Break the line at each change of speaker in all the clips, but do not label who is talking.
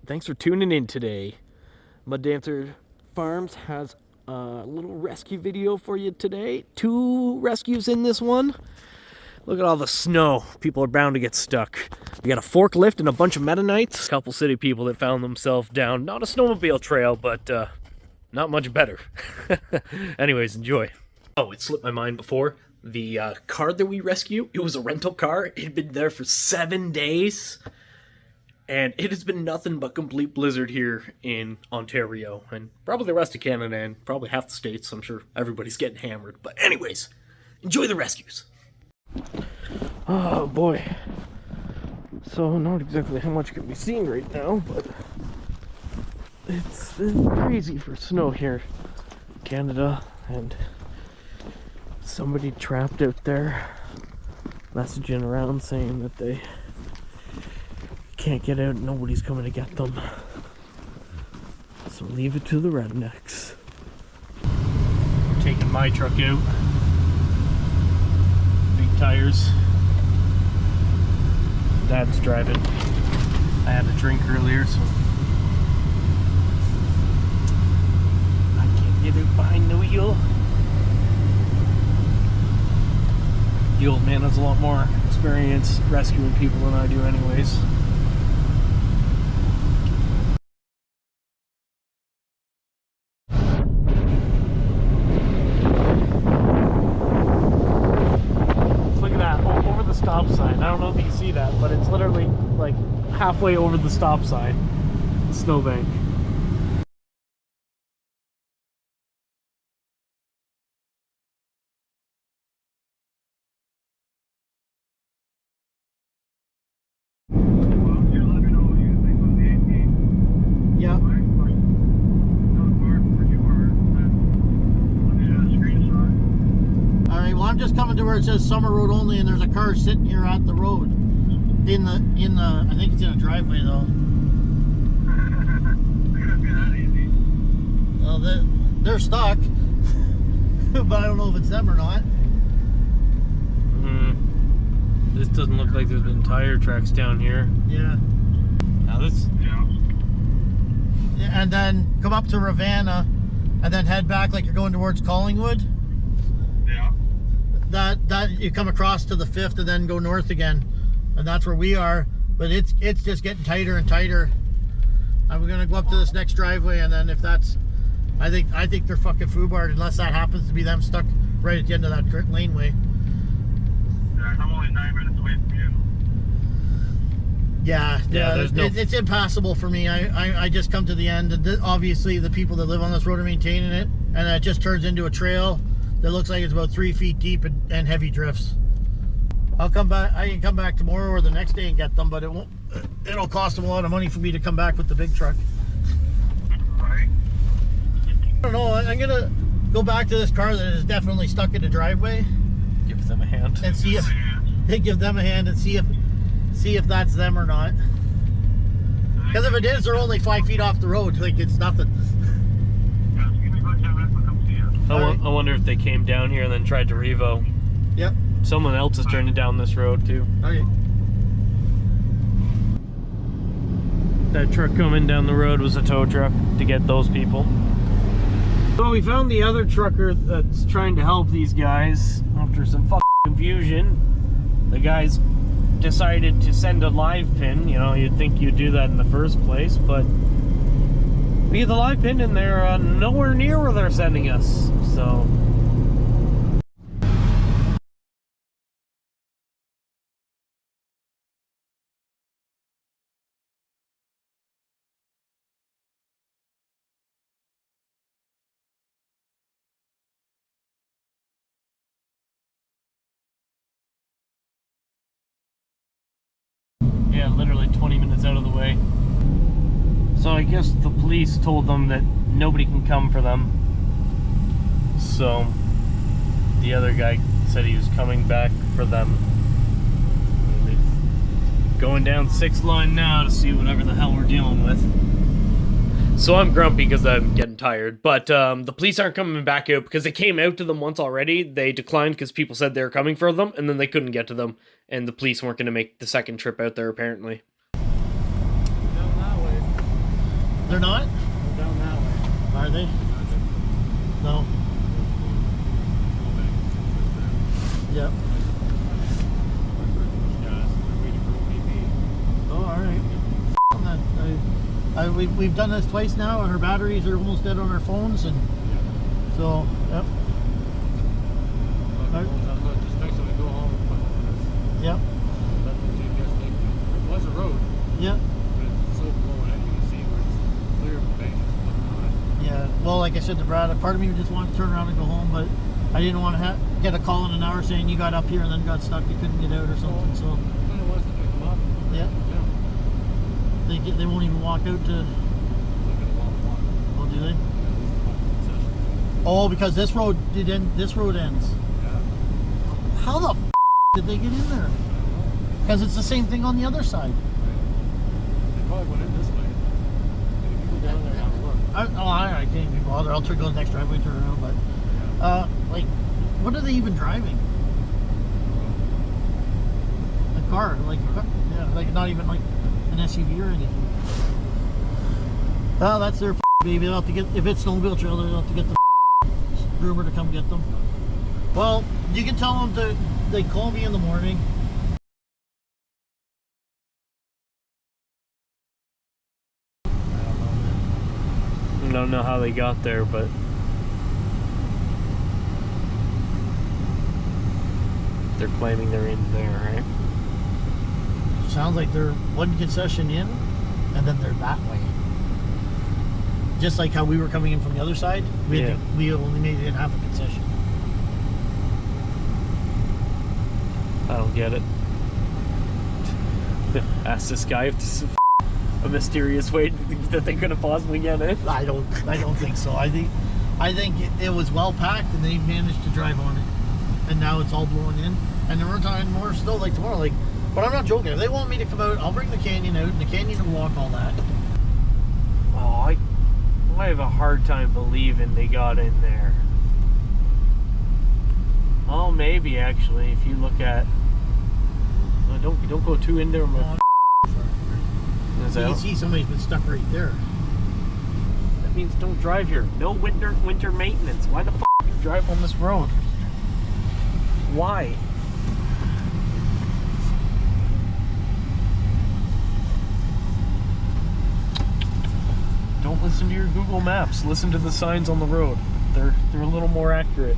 Thanks for tuning in today. Mud Dancer Farms has a little rescue video for you today. 2 rescues in this one. Look at all the snow. People are bound to get stuck. We got a forklift and a bunch of Mennonites. A couple city people that found themselves down, not a snowmobile trail, but not much better. Anyways, enjoy. Oh, it slipped my mind before. The car that we rescued, it was a rental car. It had been there for 7 days. And it has been nothing but complete blizzard here in Ontario. And probably the rest of Canada and probably half the states. I'm sure everybody's getting hammered. But anyways, enjoy the rescues. Oh boy. So not exactly how much can be seen right now, but it's been crazy for snow here in Canada. And somebody trapped out there messaging around saying that they can't get out, nobody's coming to get them. So leave it to the rednecks. We're taking my truck out. Big tires. Dad's driving. I had a drink earlier, so I can't get out behind the wheel. The old man has a lot more experience rescuing people than I do anyways. Stop sign. I don't know if you can see that, but it's literally like halfway over the stop sign. Snowbank. Yeah.
I'm just coming to where it says Summer Road only, and there's a car sitting here at the road. In the I think it's in a driveway though. Well, they're stuck, but I don't know if it's them or not.
This doesn't look like there's been tire tracks down here.
Yeah.
Now this.
Yeah, and then come up to Ravenna, and then head back like you're going towards Collingwood.
Yeah.
That you come across to the 5th and then go north again, and that's where we are. But it's just getting tighter and tighter, and we're gonna go up to this next driveway, and then if that's, I think they're fucking foobarred unless that happens to be them stuck right at the end of that laneway.
Yeah, I'm only 9 minutes away from you.
Yeah, it's impassable for me. I just come to the end, and obviously the people that live on this road are maintaining it, and it just turns into a trail that looks like it's about 3 feet deep and heavy drifts. I'll come back. I can come back tomorrow or the next day and get them, but it'll cost them a lot of money for me to come back with the big truck.
Right.
I don't know. I'm gonna go back to this car that is definitely stuck in the driveway.
Give them a hand.
And see if they give them a hand and see if that's them or not. Because if it is, they're only 5 feet off the road. Like it's nothing.
I wonder if they came down here and then tried to revo.
Yep.
Someone else is turning down this road too.
Okay.
That truck coming down the road was a tow truck to get those people. So we found the other trucker that's trying to help these guys after some fucking confusion. The guys decided to send a live pin. You know, you'd think you'd do that in the first place, but we get the live pin and they're nowhere near where they're sending us. So yeah, literally 20 minutes out of the way. So I guess the police told them that nobody can come for them. So the other guy said he was coming back for them. Going down 6th line now to see whatever the hell we're dealing with. So I'm grumpy because I'm getting tired, but the police aren't coming back out because they came out to them once already. They declined because people said they were coming for them, and then they couldn't get to them, and the police weren't going to make the second trip out there apparently.
Down that They're not?
They're down that way.
Are they? No. Yep. Oh, all right. We've done this twice now, and our batteries are almost dead on our phones, and so, yep.
Just next time we go home,
Yep.
it was a road,
Yep.
but it's so blowing in, you can see where it's clear of banks looking on it.
Yeah. Well, like I said to Brad, a part of me just wanted to turn around and go home, but I didn't want to get a call in an hour saying you got up here and then got stuck, you couldn't get out or something. So,
Kind of was to pick them up.
yeah.
Yeah.
They won't even walk out to.
Look at a long walk.
Oh, do they?
Yeah, this is my concession.
Oh, because this road This road ends.
Yeah.
How the did they get in there? Because it's the same thing on the other side.
They probably went in this way. And if you go down there and have a look.
I can't even bother. I'll go the next driveway, turn around. But like, what are they even driving? A car, yeah, like not even like an SUV or anything. Oh, that's their baby. They'll have to get, if it's snowmobile trail, they'll have to get the groomer to come get them. Well, you can tell them to, they call me in the morning.
I don't know how they got there, but they're claiming they're in there, right?
Sounds like they're one concession in, and then they're that way. Just like how we were coming in from the other side, we only made it in half a concession.
I don't get it. Ask this guy if this is a mysterious way that they could have possibly get in.
I don't think so. I think it was well packed, and they managed to drive on it, and now it's all blowing in. And there were time more still, like tomorrow. Like, but I'm not joking. If they want me to come out, I'll bring the canyon out, and the canyon will walk all that.
Oh, I have a hard time believing they got in there. Oh, maybe actually, if you look at. Don't go too in there.
You can see somebody's been stuck right there.
That means don't drive here. No winter maintenance. Why the f do you drive on this road? Why? Don't listen to your Google Maps. Listen to the signs on the road. They're a little more accurate.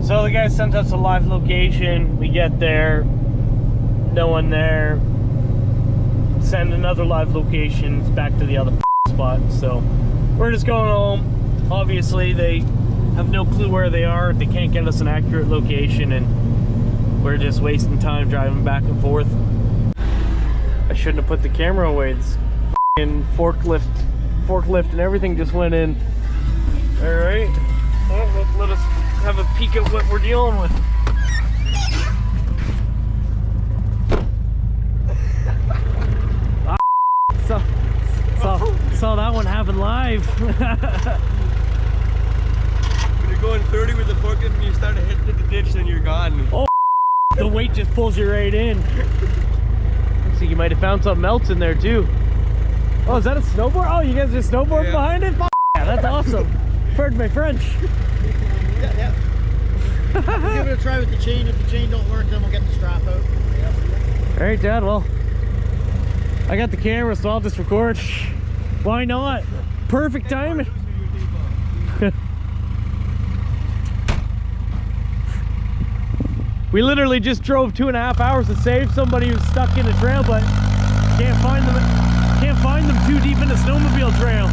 So the guy sent us a live location. We get there, no one there. Send another live location. It's back to the other spot. So we're just going home. Obviously, they have no clue where they are. They can't get us an accurate location, and we're just wasting time driving back and forth. I shouldn't have put the camera away. This f***ing forklift and everything just went in. All right. Well, let us have a peek at what we're dealing with. Saw that one happen live.
When you're going 30 with the forklift and you start to hit the ditch, then you're gone.
Oh, the weight just pulls you right in. Looks like you might have found something else in there too. Oh, is that a snowboard? Oh, you guys just snowboard behind it? Yeah, that's awesome. Pardon my French.
Yeah. We'll give it a try with the chain. If the chain don't work, then we'll get the strap out.
All right, Dad. Well, I got the camera, so I'll just record. Why not? Perfect timing. We literally just drove 2.5 hours to save somebody who's stuck in the trail, but can't find them too deep in the snowmobile trail.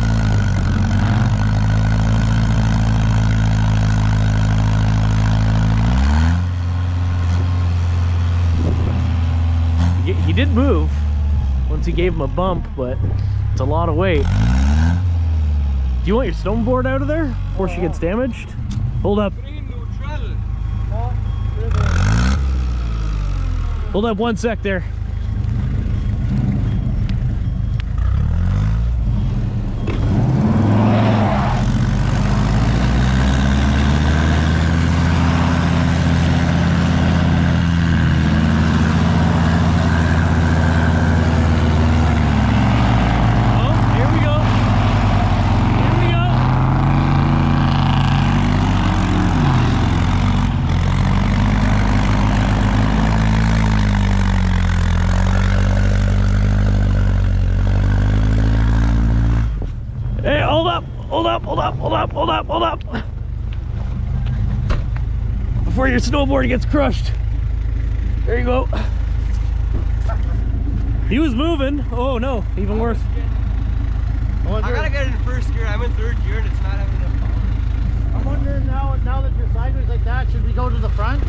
He did move once he gave him a bump, but it's a lot of weight. Do you want your snowboard out of there before she gets damaged? Hold up. Hold up 1 sec there. hold up, hold up, hold up, hold up, hold up. Before your snowboard gets crushed. There you go. He was moving. Oh no, even worse.
I gotta get it in first gear. I'm in third gear and it's not having enough power.
I'm wondering now that you're sideways like that, should we go to the front?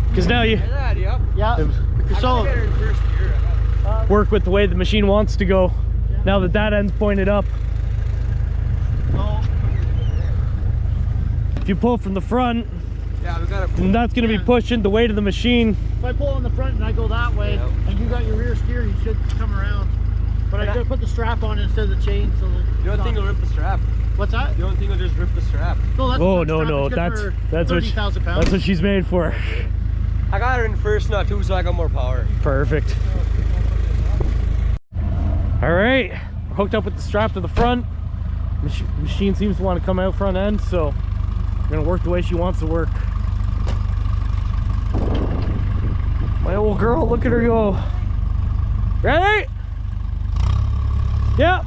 Because now you
Yeah, yep.
Yeah.
I gotta get it in first gear.
work with the way the machine wants to go. Now that that end's pointed up. If you pull from the front,
Yeah, we gotta.
then that's going to be pushing the weight of the machine.
If I pull on the front and I go that way,
Yep.
and you got your rear steer, you should come around. But I gotta put the strap on instead of the chain, so
The only thing will rip the strap.
What's that?
The only thing will just rip the strap.
No, that's
Oh
the
no,
strap.
no,
It's good for
that's what
30,000 pounds.
that's what she's made for.
I got her in first nut too, so I got more power.
Perfect. All right, we're hooked up with the strap to the front. Machine seems to want to come out front end, so we're gonna work the way she wants to work. My old girl, look at her go. Ready? Yep.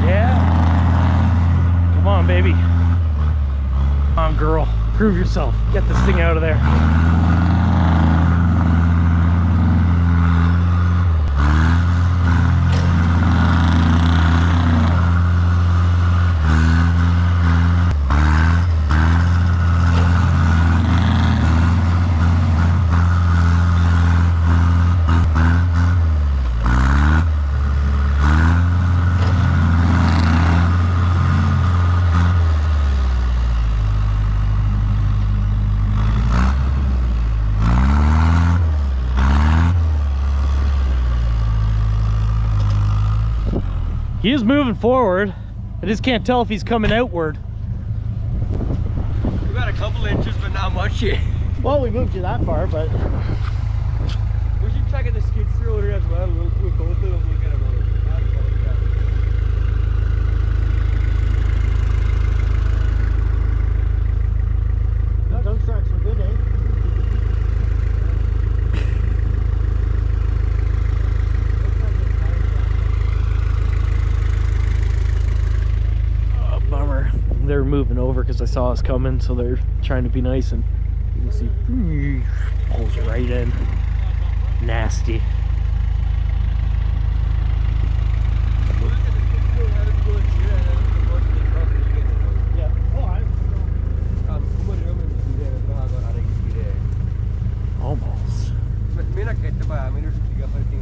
Yeah. Come on, baby. Come on, girl. Prove yourself. Get this thing out of there. He is moving forward. I just can't tell if he's coming outward.
We got a couple inches, but not much yet.
Well, we moved you that far, but
We should check in the skid steer over here as well. We'll go through and we'll get him over.
those tracks were good, eh?
Oh, bummer. They're moving over because I saw us coming, so they're trying to be nice, and you can see pulls right in. Nasty.
Yeah. Oh,
Almost.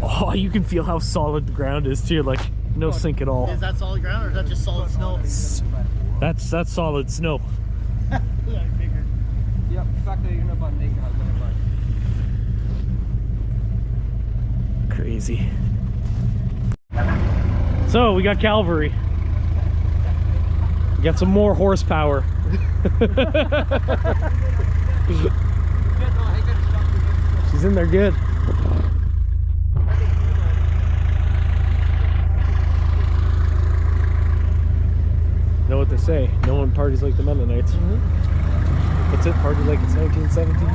Oh, you can feel how solid the ground is too, like no sink at all.
is that solid ground or is that just solid snow?
That's solid snow.
Yeah, I figured.
Crazy. So we got cavalry. We got some more horsepower. She's in there good. Know what they say? No one parties like the Mennonites. What's it? Party like it's 1917?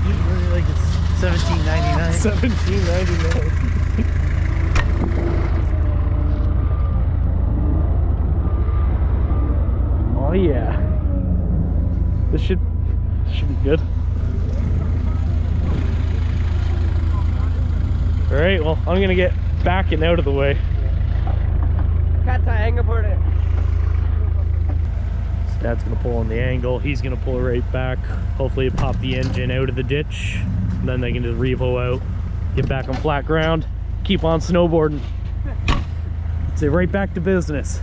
Really like it's 1799.
1799. Oh yeah. This should be good. All right, well, I'm gonna get back and out of the way. Dad's gonna pull on the angle. He's gonna pull right back. Hopefully pop the engine out of the ditch. And then they can just revo out, get back on flat ground, keep on snowboarding. Say right back to business.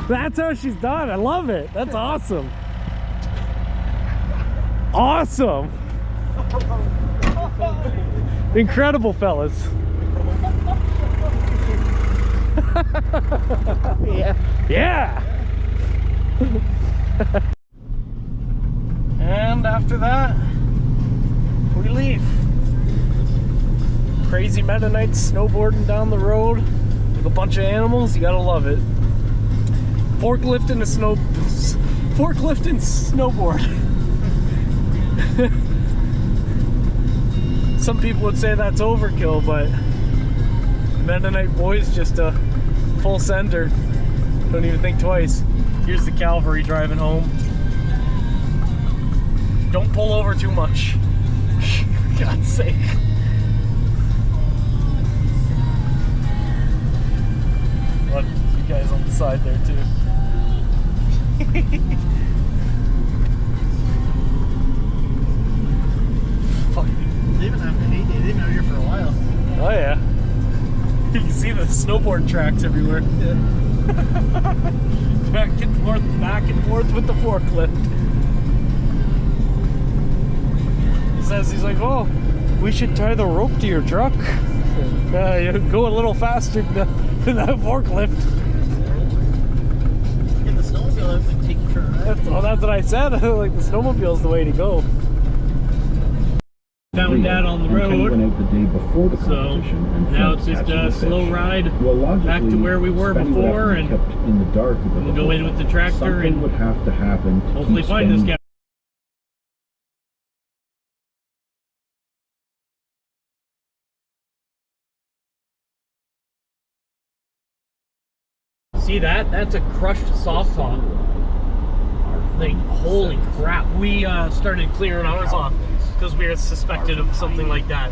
That's how she's done. I love it. That's awesome. Awesome. Incredible, fellas.
Yeah.
Yeah. And after that, we leave. Crazy Mennonites snowboarding down the road with a bunch of animals. You gotta love it. Forklift and snowboard. Some people would say that's overkill, but Mennonite boys just a full sender. Don't even think twice. Here's the cavalry driving home. Don't pull over too much. For God's sake. Look, you guys on the side there too. Fuck.
They even have the heyday. They've been out here for a while.
Oh yeah. You can see the snowboard tracks everywhere.
Yeah.
Back and forth with the forklift. He says, he's like, oh, we should tie the rope to your truck. You go a little faster than that forklift.
Get the snowmobile out and take you for a ride.
That's what I said. Like, the snowmobile's the way to go. Found Dad on the road,
went out the day before the
so
competition and
now
filmed
it's just
catching
a
the fish.
slow ride
Well,
back to
logically,
where we were
Spenny would have
before,
to be
and
kept in the dark about
we'll
the
go
whole
in with the
thing.
tractor
Something
and
would have to happen to
hopefully
keep
find this
Spenny
guy. See that? That's a crushed soft top. Like, holy crap. We started clearing ours off because we were suspected of something like that.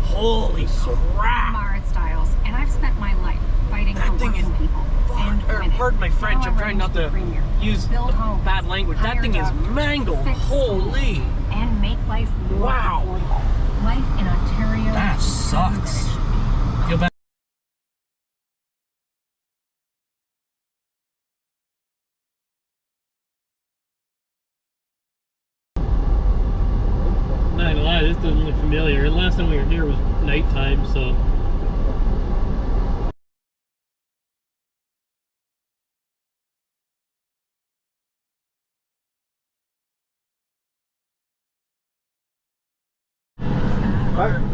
Holy crap!
Art styles, and I've spent my life fighting for
thing is
working people and women.
Pardon my French,
Now
I'm
I
trying not to
run Premier.
use
Build homes,
bad language. That
hire
thing is
doctors,
mangled.
fix
Holy.
schools, and make life more
Wow.
affordable. Life in Ontario.
That
is
sucks.
rich.
Feel bad. Not gonna lie, this doesn't look familiar. Last time we were here was nighttime, so.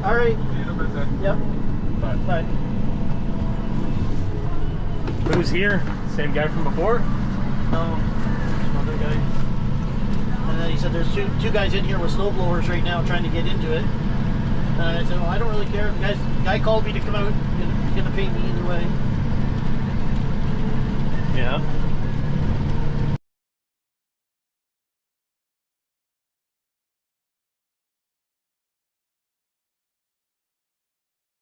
All right. Yep. Bye.
Who's here? Same guy from before?
No, some other guy. And then he said there's two guys in here with snowblowers right now trying to get into it. And I said, well, I don't really care. The guy called me to come out. He's gonna pay me either way.
Yeah.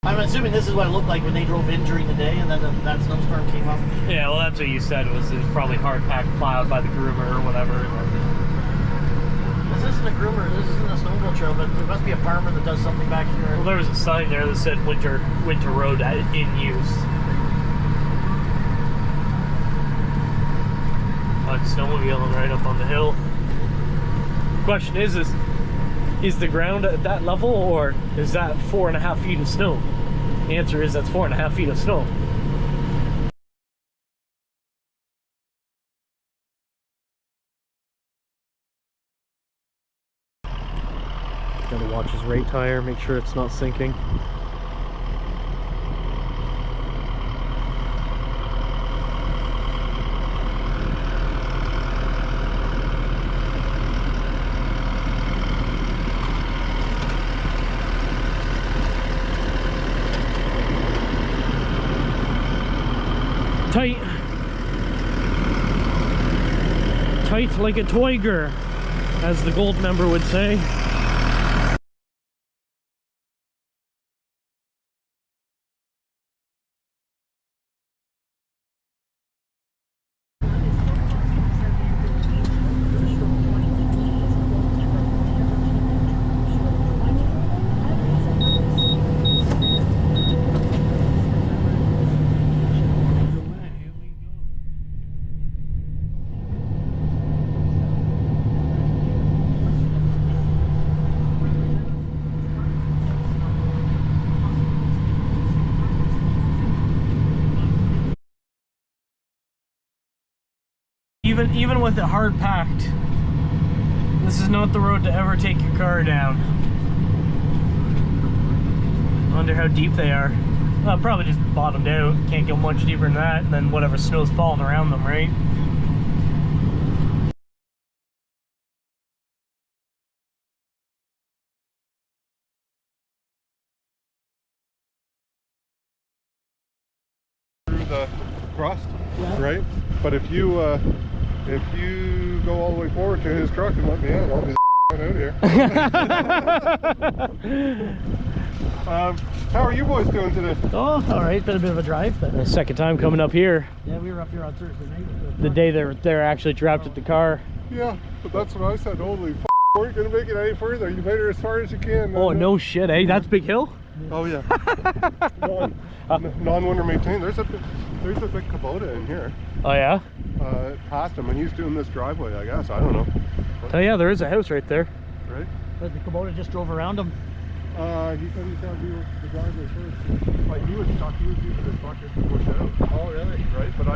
I'm assuming this is what it looked like when they drove in during the day, and then that snowstorm came up.
Yeah, well, that's what you said. Was probably hard packed plowed by the groomer or whatever.
This isn't a groomer. This isn't a snowmobile trail, but there must be a farmer that does something back here.
Well, there was a sign there that said winter road in use. I'm snowmobiling right up on the hill. Question is the ground at that level, or is that 4.5 feet of snow? The answer is that's 4.5 feet of snow. Gotta watch his rate tire, make sure it's not sinking. Tight. Tight like a toiger, as the gold member would say. even with it hard packed, this is not the road to ever take your car down. I wonder how deep they are. Well, probably just bottomed out. Can't go much deeper than that, and then whatever snow's falling around them, right?
Through the crust, right? But if you go all the way forward to his truck and let me in, I'll be out here. How are you boys doing today?
Oh, all right. Been a bit of a drive, but the second time coming up here.
Yeah, we were up here on Thursday night.
The day they're actually trapped at the car.
Yeah, but that's what I said. Holy f***, we're gonna make it any further. You made it as far as you can.
Oh, no shit, eh? That's Big Hill?
Oh yeah. Non-winter maintained. There's a big Kubota in here.
Oh yeah?
Past him, and he's doing this driveway, I guess. I don't know.
Oh yeah, there is a house right there.
Right?
But the Kubota just drove around him.
He said he's gonna do the driveway first. Like he was stuck. He was using his bucket to push out. Oh really? Right, but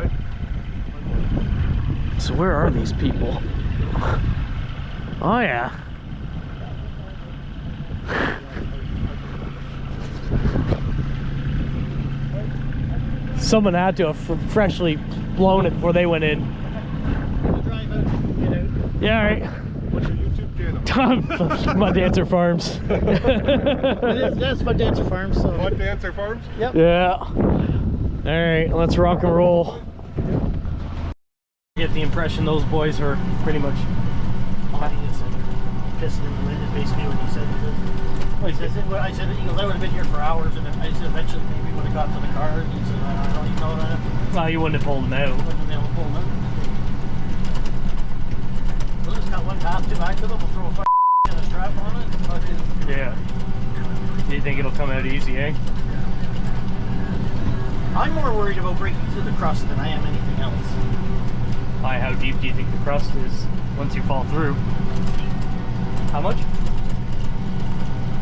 So where are these people? Oh yeah. Someone had to have freshly blown it before they went in.
Drive out, get out.
Yeah, all right.
What's your YouTube channel?
Mud Dancer Farms.
That's my Dancer Farm. So.
Mud Dancer Farms?
Yep.
Yeah. All right, let's rock and roll. Get the impression those boys were pretty much
Audience and pissing in the wind is basically what he said. I said, he goes, I would have been here for hours, and I said eventually maybe when I got to the car, and he said, I don't even know that.
well, you wouldn't have pulled them out.
Wouldn't have been able to pull them out. We'll just got one path to back to them, we'll throw a and a strap on it.
Yeah. Do you think it'll come out easy, eh?
I'm more worried about breaking through the crust than I am anything else.
Hi, how deep do you think the crust is once you fall through? How much?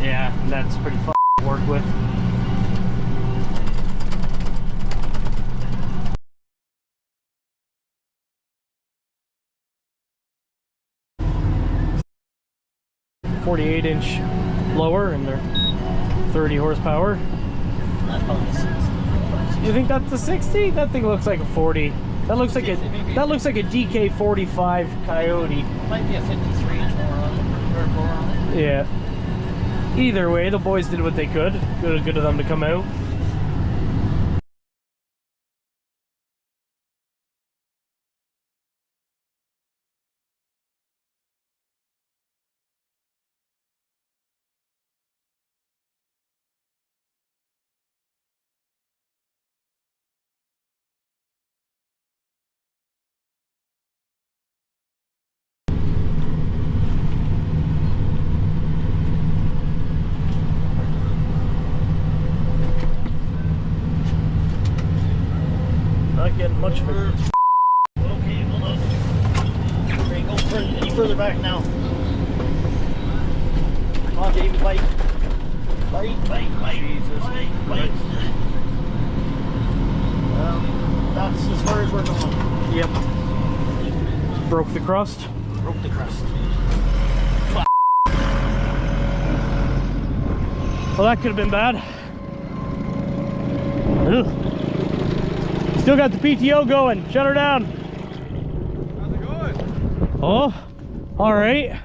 Yeah, that's pretty fun to work with. .48-inch blower and they're 30 horsepower.
That's probably a 60.
You think that's a 60? That thing looks like a 40. That looks like a DK45 Coyote.
Might be a 53-inch blower on it.
Yeah. Either way, the boys did what they could. Good of them to come out. Not getting much of it.
Okay, hold on. There you go. Any further back now. Come on, Davey, bite. Bite. Jesus. Bite. That's as far as we're going.
Yep. Broke the crust.
Broke the crust.
Well, that could have been bad. Ugh. Still got the PTO going. Shut her down.
How's it going?
Oh, all right.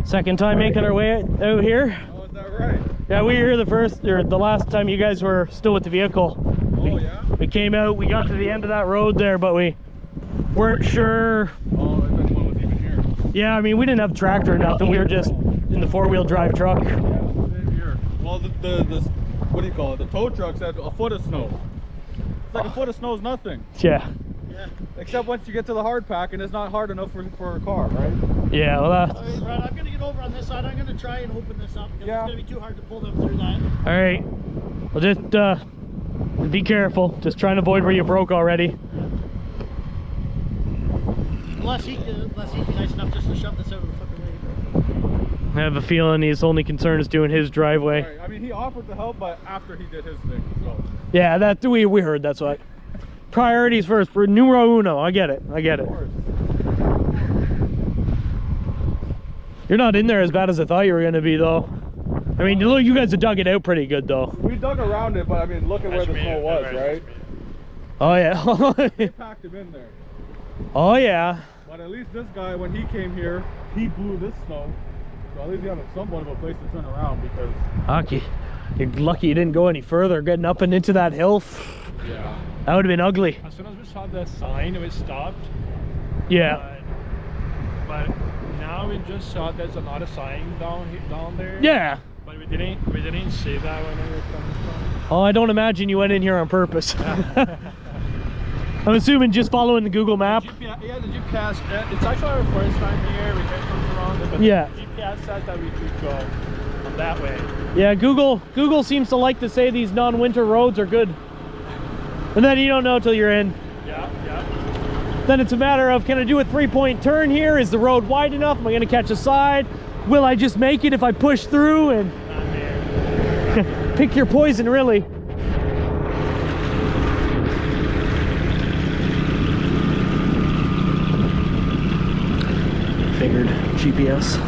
Second time making our way out here.
Oh, is that right?
Yeah, we were here the last time you guys were still with the vehicle.
Oh, yeah?
We came out, we got to the end of that road there, but we weren't sure.
Oh, I bet one was even here.
Yeah, I mean, we didn't have tractor or nothing. We were just in the four-wheel drive truck.
Yeah, same here. Well, the what do you call it? The tow truck's had a foot of snow. It's like a foot of snow is nothing.
Yeah.
Except once you get to the hard pack and it's not hard enough for a car, right?
Yeah, well,
All right, Brad, I'm going to get over on this side. I'm going to try and open this up because
Yeah.
it's going to be too hard to pull them through that.
all right. Well, just be careful. Just try and avoid where you broke already.
Unless he'd be nice enough just to shove this out of the fucking way.
I have a feeling his only concern is doing his driveway.
Right. I mean, he offered to help, but after he did his thing, so.
Yeah, that we heard. That's what. Priorities first. For numero uno. I get it. I get it. You're not in there as bad as I thought you were gonna be, though. I mean, look, you guys have dug it out pretty good, though.
We dug around it, but I mean, look at where the snow was, right?
Oh yeah.
They packed him in there.
Oh yeah.
But at least this guy, when he came here, he blew this snow. So at least he had somewhat of a place to turn around because...
Hockey. You're lucky you didn't go any further, getting up and into that hill.
Yeah.
That would have been ugly.
As soon as we saw the sign, we stopped.
Yeah.
But now we just saw there's another sign down there.
Yeah.
But we didn't see that when we were coming from.
Oh, I don't imagine you went in here on purpose. I'm assuming just following the Google map.
Yeah, the GPS. It's actually our first time here. We came from Toronto, but
Yeah.
the GPS said that we could go on that way.
Yeah, Google seems to like to say these non-winter roads are good. And then you don't know till you're in.
Yeah, yeah.
Then it's a matter of, can I do a 3-point turn here? Is the road wide enough? Am I gonna catch a side? Will I just make it if I push through? And pick your poison, really. Figured GPS.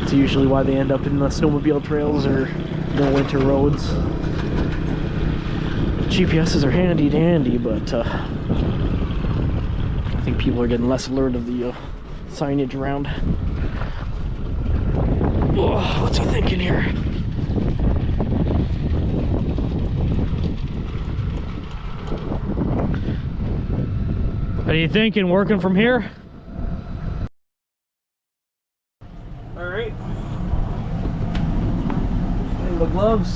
It's usually why they end up in the snowmobile trails or the winter roads. GPSs are handy dandy, but I think people are getting less alert of the signage around. Oh, what's he thinking here? What are you thinking, working from here? Alright. The gloves.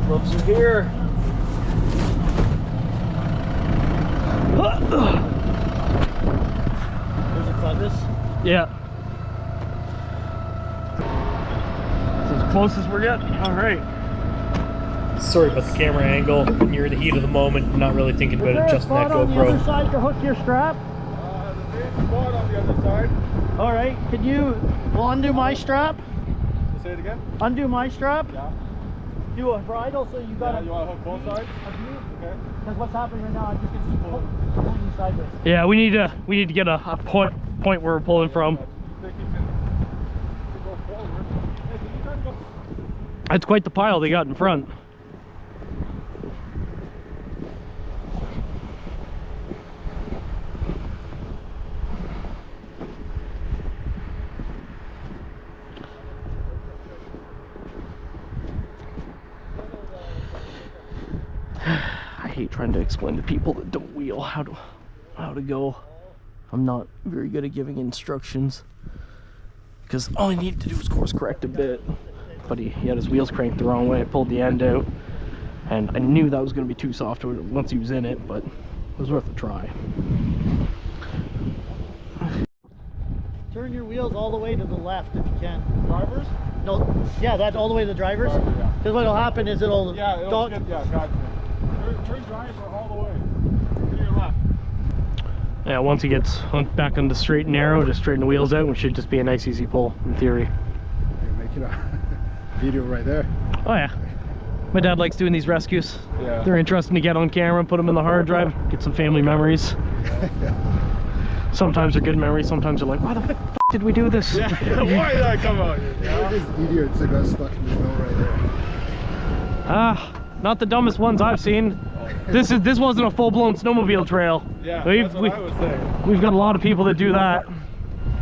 Gloves are here.
There's a cutlass.
Yeah. It's as close as we're getting. Alright. Sorry about the camera angle. When you're in the heat of the moment, you're not really thinking about adjusting that
on the other
GoPro.
side to hook your strap?
The main spot on the other side.
Alright, can you undo my strap?
Say it again?
Undo my strap?
Yeah.
Do a bridle so you got
You want to hook both sides? Okay.
Because what's happening right now, I'm just going to keep pulling you sideways.
Yeah, we need to get a point where we're pulling from. That's quite the pile they got in front. I hate trying to explain to people that don't wheel how to go. I'm not very good at giving instructions because all I needed to do was course correct a bit. But he had his wheels cranked the wrong way. I pulled the end out, and I knew that was going to be too soft once he was in it, but it was worth a try.
Turn your wheels all the way to the left if you can.
Drivers?
No, yeah, that's all the way to the drivers.
Driver, yeah.
Because what'll happen is it'll...
Yeah, it'll skip, yeah, gotcha. Turn driver all the way. To your left.
Yeah, once he gets back on the straight and narrow, just straighten the wheels out, and it should just be a nice easy pull, in theory.
You're making a video right there.
Oh yeah. My dad likes doing these rescues.
Yeah.
They're interesting to get on camera, put them in the hard drive, get some family memories. Sometimes they're good memories, sometimes they're like, why the f did we do this?
Yeah, why did I come out here?
This idiots that got stuck in the snow right there.
Ah, not the dumbest ones I've seen. This wasn't a full-blown snowmobile trail.
Yeah, that's what I was saying.
We've got a lot of people that do that.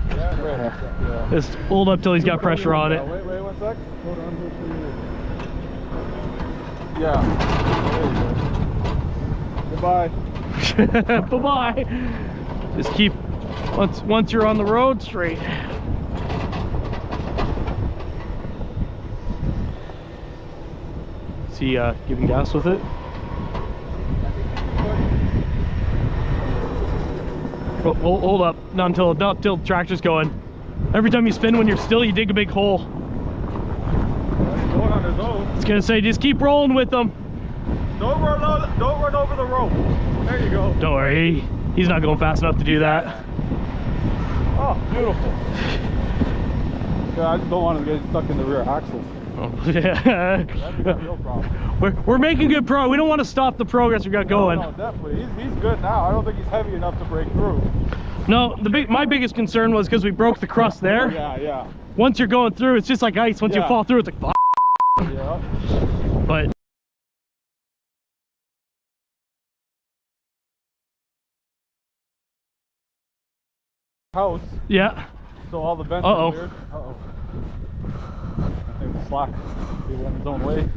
Yeah, right. Yeah.
Just hold up till he's got pressure on it.
Wait 1 sec. Hold on. Yeah. There you go. Goodbye.
Bye-bye. Just keep, once you're on the road, straight. Is he giving gas with it? Oh, hold up, not until the tractor's going. Every time you spin when you're still, you dig a big hole.
He's going on his own.
I was gonna say, just keep rolling with them.
Don't run over the rope. There you go.
Don't worry, he's not going fast enough to do that.
Oh, beautiful. Yeah, I just don't want him to get stuck in the rear axle.
Yeah.
That's a real problem.
We're making good progress. We don't want to stop the progress we got going.
No, definitely. He's good now. I don't think he's heavy enough to break through.
No, my biggest concern was because we broke the crust there.
Yeah.
Once you're going through, it's just like ice. Once you
Yeah.
fall through, it's like fuck.
Yeah.
But
House.
yeah.
So all the vents
Uh-oh.
are cleared. Uh-oh. I think the slack. He went his own way.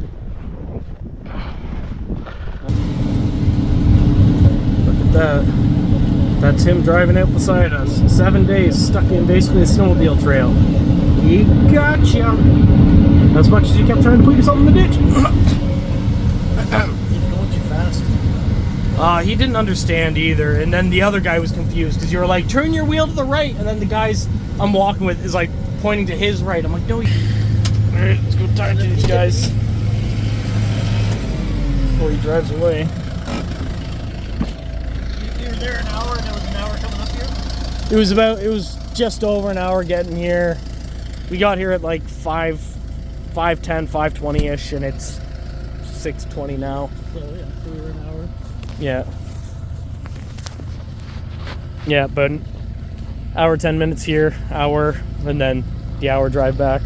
Look at that. That's him driving out beside us. 7 days stuck in basically a snowmobile trail. He gotcha. As much as you kept trying to put yourself in the ditch.
He's going too fast.
He didn't understand either, and then the other guy was confused because you were like, turn your wheel to the right, and then the guys I'm walking with is like pointing to his right. I'm like, no. Alright, let's go talk to these guys before he drives away.
You were there an hour and it was an hour coming up here?
It was just over an hour getting here. We got here at like 5:10, 5:20ish, and it's 6:20 now.
So yeah, so we were an hour.
Yeah. Yeah, but hour 10 minutes here, hour, and then the hour drive back.